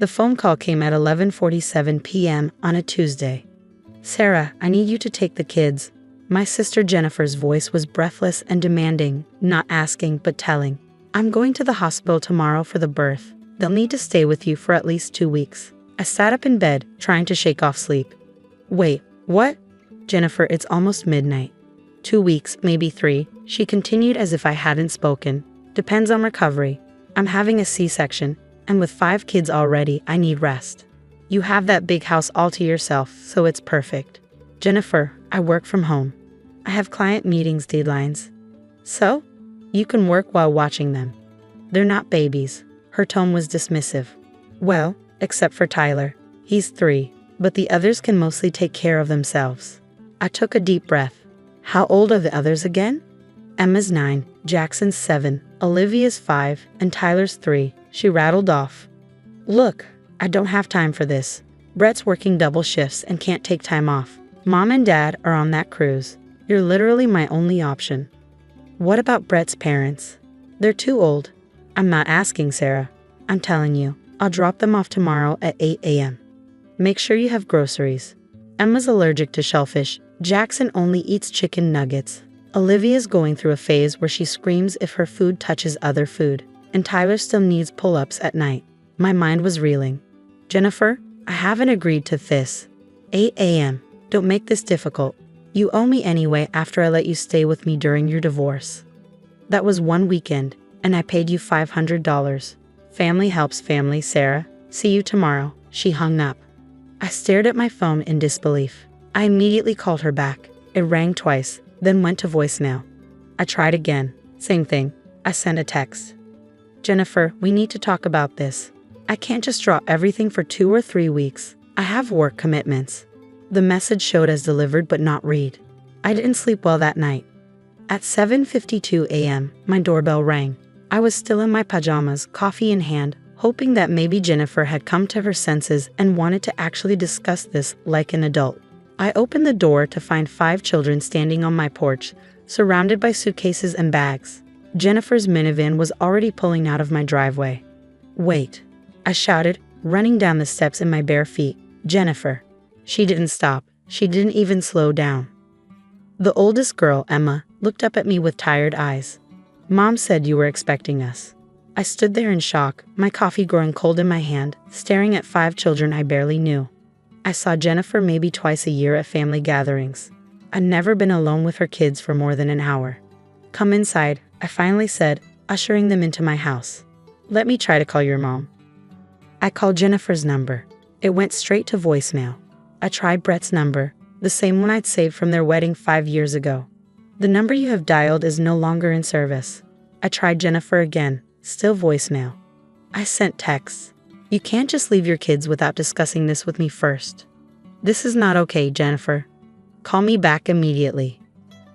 The phone call came at 11:47 p.m. on a Tuesday. "Sarah, I need you to take the kids." My sister Jennifer's voice was breathless and demanding, not asking but telling. "I'm going to the hospital tomorrow for the birth. They'll need to stay with you for at least 2 weeks." I sat up in bed, trying to shake off sleep. "Wait, what?" "Jennifer, it's almost midnight." 2 weeks, maybe 3, she continued as if I hadn't spoken. "Depends on recovery. I'm having a C-section, and with 5 kids already, I need rest. You have that big house all to yourself, so it's perfect." "Jennifer, I work from home. I have client meetings, deadlines. So? You can work while watching them. They're not babies." Her tone was dismissive. "Well, except for Tyler. He's 3, but the others can mostly take care of themselves." I took a deep breath. "How old are the others again?" "Emma's 9, Jackson's 7, Olivia's 5, and Tyler's 3, she rattled off. "Look, I don't have time for this. Brett's working double shifts and can't take time off. Mom and Dad are on that cruise. You're literally my only option." "What about Brett's parents?" "They're too old." "I'm not asking, Sarah. I'm telling you. I'll drop them off tomorrow at 8 a.m. Make sure you have groceries. Emma's allergic to shellfish. Jackson only eats chicken nuggets. Olivia's going through a phase where she screams if her food touches other food. And Tyler still needs pull-ups at night." My mind was reeling. "Jennifer, I haven't agreed to this. 8 a.m. Don't make this difficult. You owe me anyway after I let you stay with me during your divorce. That was 1 weekend, and I paid you $500. Family helps family, Sarah. See you tomorrow." She hung up. I stared at my phone in disbelief. I immediately called her back. It rang twice, then went to voicemail. I tried again. Same thing. I sent a text. "Jennifer, we need to talk about this. I can't just drop everything for 2 or 3 weeks. I have work commitments." The message showed as delivered but not read. I didn't sleep well that night. At 7:52 a.m., my doorbell rang. I was still in my pajamas, coffee in hand, hoping that maybe Jennifer had come to her senses and wanted to actually discuss this like an adult. I opened the door to find 5 children standing on my porch, surrounded by suitcases and bags. Jennifer's minivan was already pulling out of my driveway. "Wait," I shouted, running down the steps in my bare feet. "Jennifer." She didn't stop. She didn't even slow down. The oldest girl, Emma, looked up at me with tired eyes. "Mom said you were expecting us." I stood there in shock, my coffee growing cold in my hand, staring at 5 children I barely knew. I saw Jennifer maybe twice a year at family gatherings. I'd never been alone with her kids for more than an hour. "Come inside," I finally said, ushering them into my house. "Let me try to call your mom." I called Jennifer's number. It went straight to voicemail. I tried Brett's number, the same one I'd saved from their wedding 5 years ago. "The number you have dialed is no longer in service." I tried Jennifer again, still voicemail. I sent texts. "You can't just leave your kids without discussing this with me first. This is not okay, Jennifer. Call me back immediately."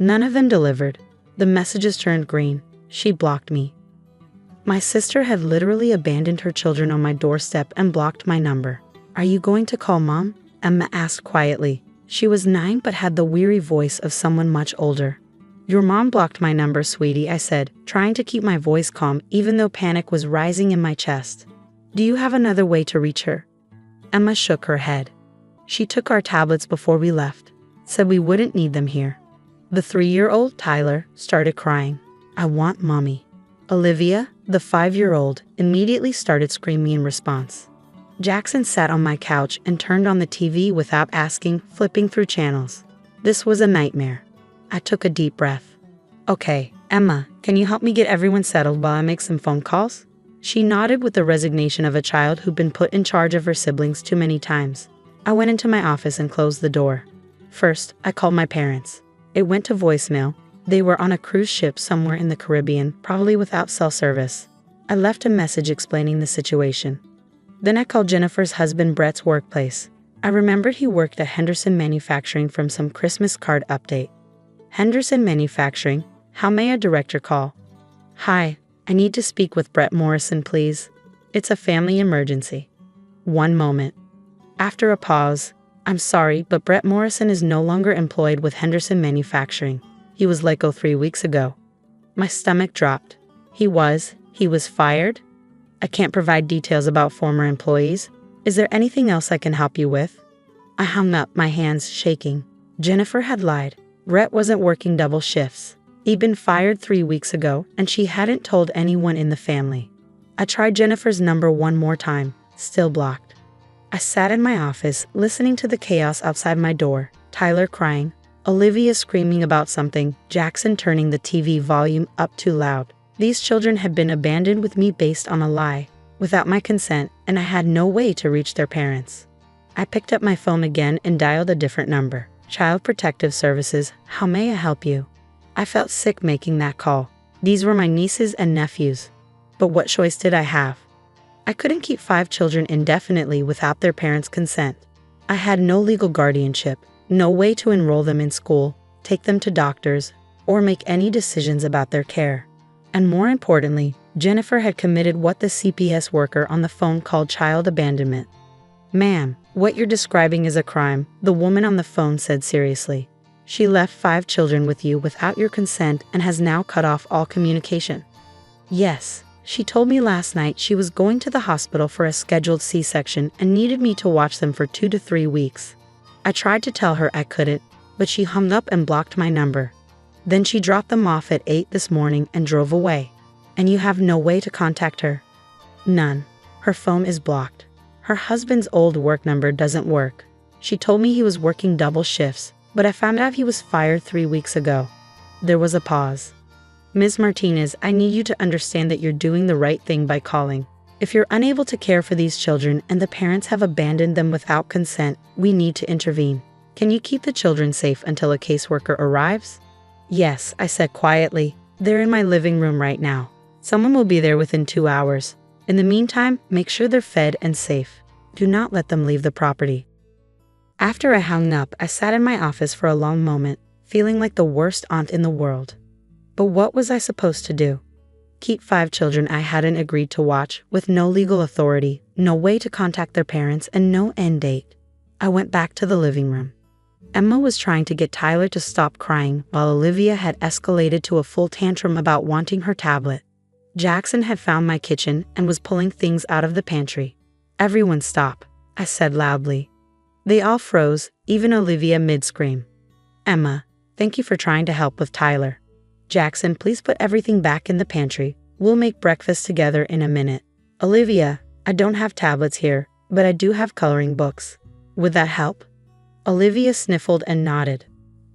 None of them delivered. The messages turned green. She blocked me. My sister had literally abandoned her children on my doorstep and blocked my number. "Are you going to call Mom?" Emma asked quietly. She was 9 but had the weary voice of someone much older. "Your mom blocked my number, sweetie," I said, trying to keep my voice calm even though panic was rising in my chest. "Do you have another way to reach her?" Emma shook her head. "She took our tablets before we left, said we wouldn't need them here." The 3-year-old, Tyler, started crying. "I want Mommy." Olivia, the 5-year-old, immediately started screaming in response. Jackson sat on my couch and turned on the TV without asking, flipping through channels. This was a nightmare. I took a deep breath. "Okay, Emma, can you help me get everyone settled while I make some phone calls?" She nodded with the resignation of a child who'd been put in charge of her siblings too many times. I went into my office and closed the door. First, I called my parents. It went to voicemail. They were on a cruise ship somewhere in the Caribbean, probably without cell service. I left a message explaining the situation. Then I called Jennifer's husband Brett's workplace. I remembered he worked at Henderson Manufacturing from some Christmas card update. "Henderson Manufacturing, how may a director call?" "Hi, I need to speak with Brett Morrison, please. It's a family emergency." "1 moment." After a pause, "I'm sorry, but Brett Morrison is no longer employed with Henderson Manufacturing. He was let go 3 weeks ago." My stomach dropped. He was fired? I can't provide details about former employees, Is there anything else I can help you with? I hung up, my hands shaking. Jennifer had lied. Rhett wasn't working double shifts. He'd been fired 3 weeks ago, and she hadn't told anyone in the family. I tried Jennifer's number one more time, still blocked. I sat in my office, listening to the chaos outside my door. Tyler crying, Olivia screaming about something, Jackson turning the TV volume up too loud. These children had been abandoned with me based on a lie, without my consent, and I had no way to reach their parents. I picked up my phone again and dialed a different number. Child Protective Services, how may I help you? I felt sick making that call. These were my nieces and nephews. But what choice did I have? I couldn't keep 5 children indefinitely without their parents' consent. I had no legal guardianship, no way to enroll them in school, take them to doctors, or make any decisions about their care. And more importantly, Jennifer had committed what the CPS worker on the phone called child abandonment. Ma'am, what you're describing is a crime, the woman on the phone said seriously. She left 5 children with you without your consent and has now cut off all communication. Yes, she told me last night she was going to the hospital for a scheduled C-section and needed me to watch them for 2 to 3 weeks. I tried to tell her I couldn't, but she hung up and blocked my number. Then she dropped them off at 8 this morning and drove away. And you have no way to contact her? None. Her phone is blocked. Her husband's old work number doesn't work. She told me he was working double shifts, but I found out he was fired 3 weeks ago. There was a pause. Ms. Martinez, I need you to understand that you're doing the right thing by calling. If you're unable to care for these children and the parents have abandoned them without consent, we need to intervene. Can you keep the children safe until a caseworker arrives? Yes, I said quietly. They're in my living room right now. Someone will be there within 2 hours. In the meantime, make sure they're fed and safe. Do not let them leave the property. After I hung up, I sat in my office for a long moment, feeling like the worst aunt in the world. But what was I supposed to do? Keep 5 children I hadn't agreed to watch, with no legal authority, no way to contact their parents, and no end date. I went back to the living room. Emma was trying to get Tyler to stop crying, while Olivia had escalated to a full tantrum about wanting her tablet. Jackson had found my kitchen and was pulling things out of the pantry. Everyone stop, I said loudly. They all froze, even Olivia mid-scream. Emma, thank you for trying to help with Tyler. Jackson, please put everything back in the pantry. We'll make breakfast together in a minute. Olivia, I don't have tablets here, but I do have coloring books. Would that help? Olivia sniffled and nodded.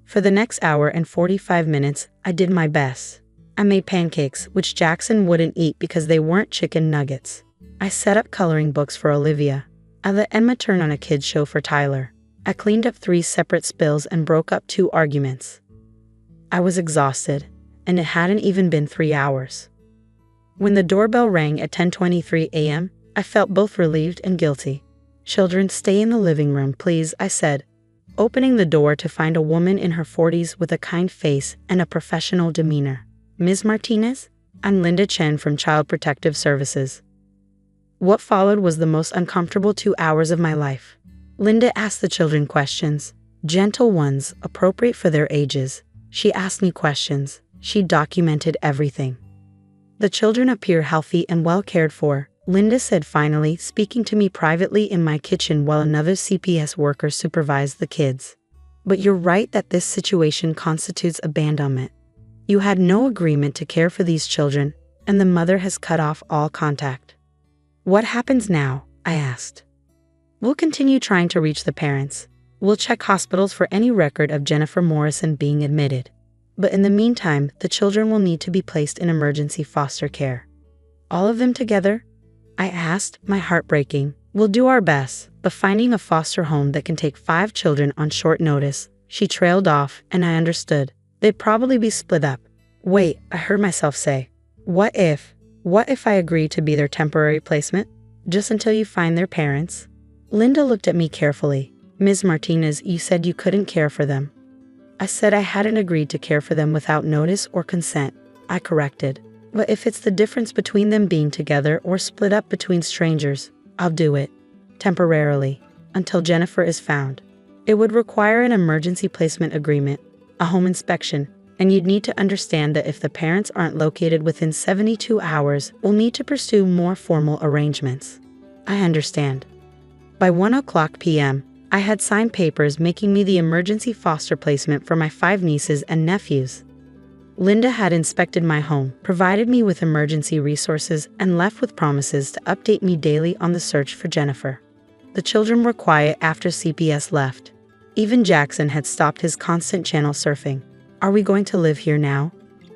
For the next hour and 45 minutes, I did my best. I made pancakes, which Jackson wouldn't eat because they weren't chicken nuggets. I set up coloring books for Olivia. I let Emma turn on a kids show for Tyler. I cleaned up 3 separate spills and broke up 2 arguments. I was exhausted, and it hadn't even been 3 hours. When the doorbell rang at 10:23 a.m., I felt both relieved and guilty. Children, stay in the living room, please, I said, opening the door to find a woman in her 40s with a kind face and a professional demeanor. Ms. Martinez? I'm Linda Chen from Child Protective Services. What followed was the most uncomfortable 2 hours of my life. Linda asked the children questions, gentle ones, appropriate for their ages. She asked me questions. She documented everything. The children appear healthy and well cared for, Linda said finally, speaking to me privately in my kitchen while another CPS worker supervised the kids. But you're right that this situation constitutes abandonment. You had no agreement to care for these children, and the mother has cut off all contact. What happens now? I asked. We'll continue trying to reach the parents. We'll check hospitals for any record of Jennifer Morrison being admitted. But in the meantime, the children will need to be placed in emergency foster care. All of them together? I asked, my heart breaking. We'll do our best, but finding a foster home that can take 5 children on short notice. She trailed off, and I understood. They'd probably be split up. Wait, I heard myself say. What if I agree to be their temporary placement? Just until you find their parents? Linda looked at me carefully. Ms. Martinez, you said you couldn't care for them. I said I hadn't agreed to care for them without notice or consent. I corrected. But if it's the difference between them being together or split up between strangers, I'll do it. Temporarily. Until Jennifer is found. It would require an emergency placement agreement, a home inspection, and you'd need to understand that if the parents aren't located within 72 hours, we'll need to pursue more formal arrangements. I understand. By 1 p.m., I had signed papers making me the emergency foster placement for my 5 nieces and nephews. Linda had inspected my home, provided me with emergency resources, and left with promises to update me daily on the search for Jennifer. The children were quiet after CPS left. Even Jackson had stopped his constant channel surfing. "Are we going to live here now?"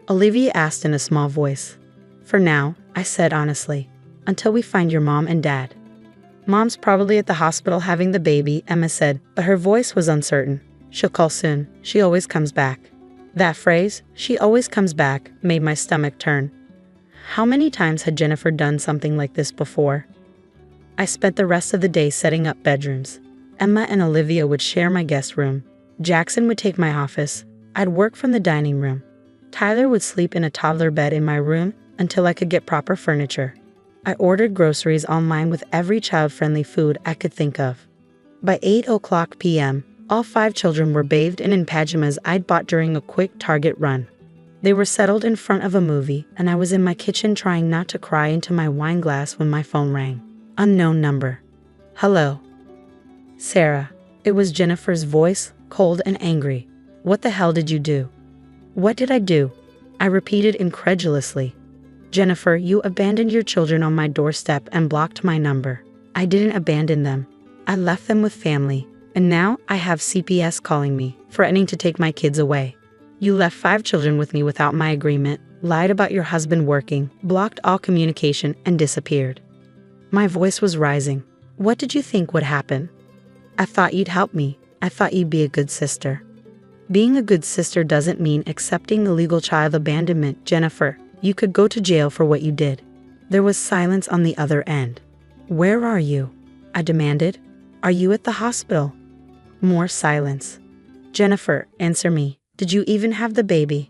Olivia asked in a small voice. "For now," I said honestly, "until we find your mom and dad." "Mom's probably at the hospital having the baby," Emma said, but her voice was uncertain. "She'll call soon. She always comes back." That phrase, "she always comes back," made my stomach turn. How many times had Jennifer done something like this before? I spent the rest of the day setting up bedrooms. Emma and Olivia would share my guest room. Jackson would take my office. I'd work from the dining room. Tyler would sleep in a toddler bed in my room until I could get proper furniture. I ordered groceries online with every child-friendly food I could think of. By 8 p.m., all 5 children were bathed and in pajamas I'd bought during a quick Target run. They were settled in front of a movie, and I was in my kitchen trying not to cry into my wine glass when my phone rang. Unknown number. "Hello. Sarah." It was Jennifer's voice, cold and angry. "What the hell did you do?" "What did I do?" I repeated incredulously. "Jennifer, you abandoned your children on my doorstep and blocked my number." "I didn't abandon them. I left them with family. And now I have CPS calling me, threatening to take my kids away. You left 5 children with me without my agreement, lied about your husband working, blocked all communication, and disappeared." My voice was rising. "What did you think would happen? I thought you'd help me. I thought you'd be a good sister." "Being a good sister doesn't mean accepting illegal child abandonment, Jennifer. You could go to jail for what you did." There was silence on the other end. "Where are you?" I demanded. "Are you at the hospital?" More silence. "Jennifer, answer me. Did you even have the baby?"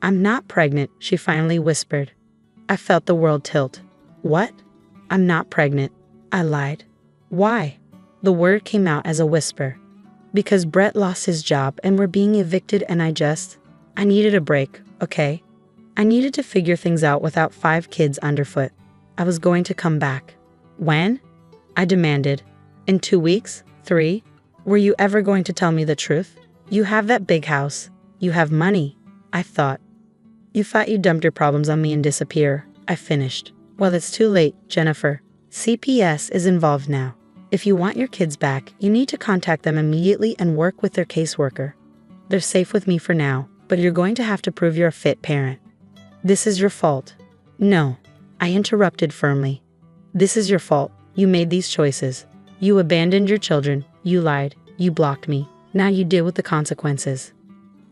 "I'm not pregnant," she finally whispered. I felt the world tilt. "What?" "I'm not pregnant." I lied. "Why?" The word came out as a whisper. "Because Brett lost his job and we're being evicted and I needed a break, okay? I needed to figure things out without 5 kids underfoot. I was going to come back." "When?" I demanded. "In 2 weeks? 3? Were you ever going to tell me the truth? You have that big house. You have money." I thought. "You thought you dumped your problems on me and disappear," I finished. "Well, it's too late, Jennifer. CPS is involved now. If you want your kids back, you need to contact them immediately and work with their caseworker. They're safe with me for now, but you're going to have to prove you're a fit parent." "This is your fault." "No," I interrupted firmly. "This is your fault. You made these choices. You abandoned your children. You lied. You blocked me. Now you deal with the consequences."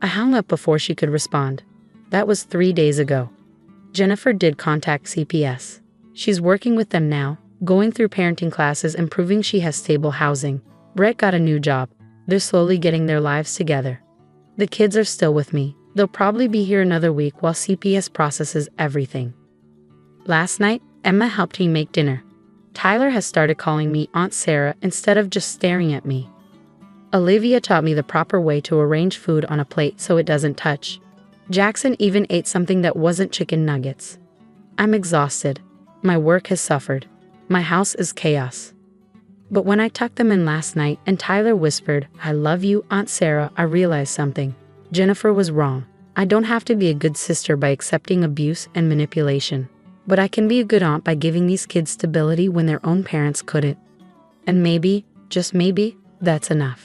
I hung up before she could respond. That was 3 days ago. Jennifer did contact CPS. She's working with them now, going through parenting classes and proving she has stable housing. Brett got a new job. They're slowly getting their lives together. The kids are still with me. They'll probably be here another week while CPS processes everything. Last night, Emma helped me make dinner. Tyler has started calling me Aunt Sarah instead of just staring at me. Olivia taught me the proper way to arrange food on a plate so it doesn't touch. Jackson even ate something that wasn't chicken nuggets. I'm exhausted. My work has suffered. My house is chaos. But when I tucked them in last night and Tyler whispered, "I love you, Aunt Sarah," I realized something. Jennifer was wrong. I don't have to be a good sister by accepting abuse and manipulation. But I can be a good aunt by giving these kids stability when their own parents couldn't. And maybe, just maybe, that's enough.